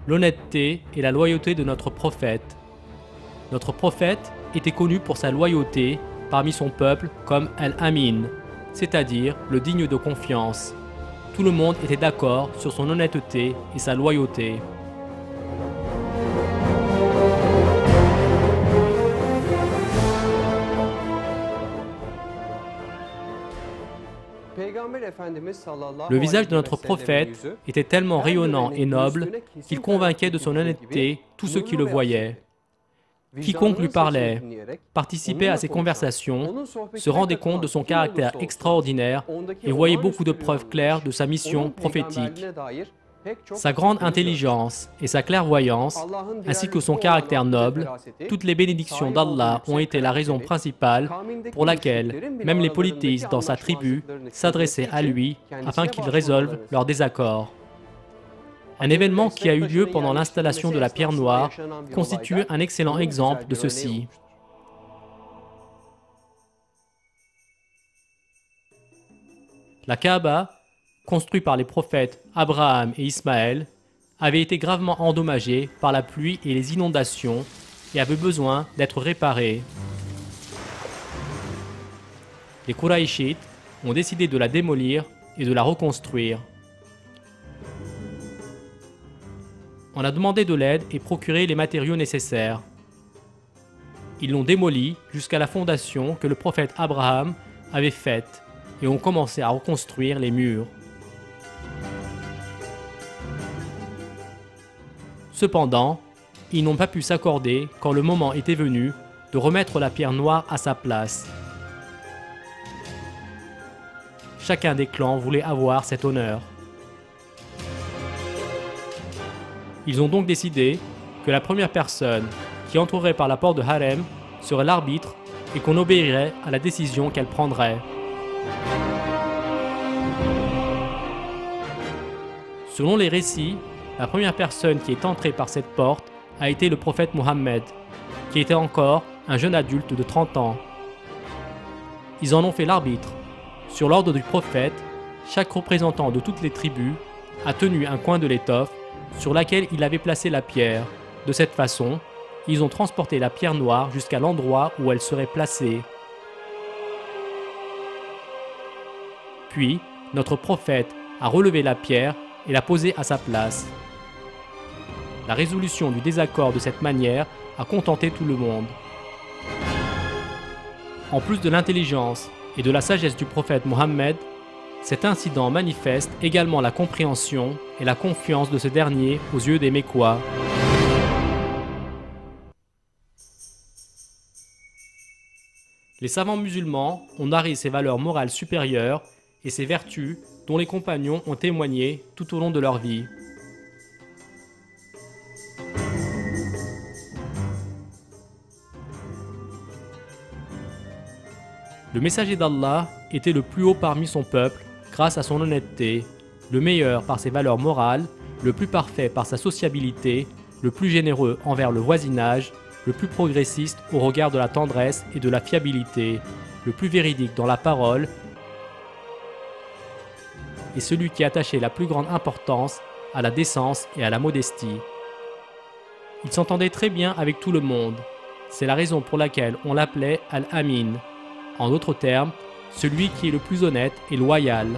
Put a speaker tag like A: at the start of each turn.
A: l'honnêteté et la loyauté de notre prophète. Notre prophète était connu pour sa loyauté parmi son peuple comme Al-Amin, c'est-à-dire le digne de confiance. Tout le monde était d'accord sur son honnêteté et sa loyauté. Le visage de notre prophète était tellement rayonnant et noble qu'il convainquait de son honnêteté tous ceux qui le voyaient. Quiconque lui parlait, participait à ses conversations, se rendait compte de son caractère extraordinaire et voyait beaucoup de preuves claires de sa mission prophétique. Sa grande intelligence et sa clairvoyance, ainsi que son caractère noble, toutes les bénédictions d'Allah ont été la raison principale pour laquelle même les polythéistes dans sa tribu s'adressaient à lui afin qu'il résolve leurs désaccords. Un événement qui a eu lieu pendant l'installation de la pierre noire constitue un excellent exemple de ceci. La Kaaba, construite par les prophètes Abraham et Ismaël, avait été gravement endommagée par la pluie et les inondations et avait besoin d'être réparée. Les Qurayshites ont décidé de la démolir et de la reconstruire. On a demandé de l'aide et procuré les matériaux nécessaires. Ils l'ont démolie jusqu'à la fondation que le prophète Abraham avait faite et ont commencé à reconstruire les murs. Cependant, ils n'ont pas pu s'accorder quand le moment était venu de remettre la pierre noire à sa place. Chacun des clans voulait avoir cet honneur. Ils ont donc décidé que la première personne qui entrerait par la porte de Harem serait l'arbitre et qu'on obéirait à la décision qu'elle prendrait. Selon les récits, la première personne qui est entrée par cette porte a été le prophète Mohammed, qui était encore un jeune adulte de 30 ans. Ils en ont fait l'arbitre. Sur l'ordre du prophète, chaque représentant de toutes les tribus a tenu un coin de l'étoffe sur laquelle il avait placé la pierre. De cette façon, ils ont transporté la pierre noire jusqu'à l'endroit où elle serait placée. Puis, notre prophète a relevé la pierre et l'a posée à sa place. La résolution du désaccord de cette manière a contenté tout le monde. En plus de l'intelligence et de la sagesse du prophète Mohammed, cet incident manifeste également la compréhension et la confiance de ce dernier aux yeux des Mécois. Les savants musulmans ont narré ses valeurs morales supérieures et ses vertus dont les compagnons ont témoigné tout au long de leur vie. Le messager d'Allah était le plus haut parmi son peuple grâce à son honnêteté, le meilleur par ses valeurs morales, le plus parfait par sa sociabilité, le plus généreux envers le voisinage, le plus progressiste au regard de la tendresse et de la fiabilité, le plus véridique dans la parole et celui qui attachait la plus grande importance à la décence et à la modestie. Il s'entendait très bien avec tout le monde. C'est la raison pour laquelle on l'appelait Al-Amin. En d'autres termes, celui qui est le plus honnête et loyal.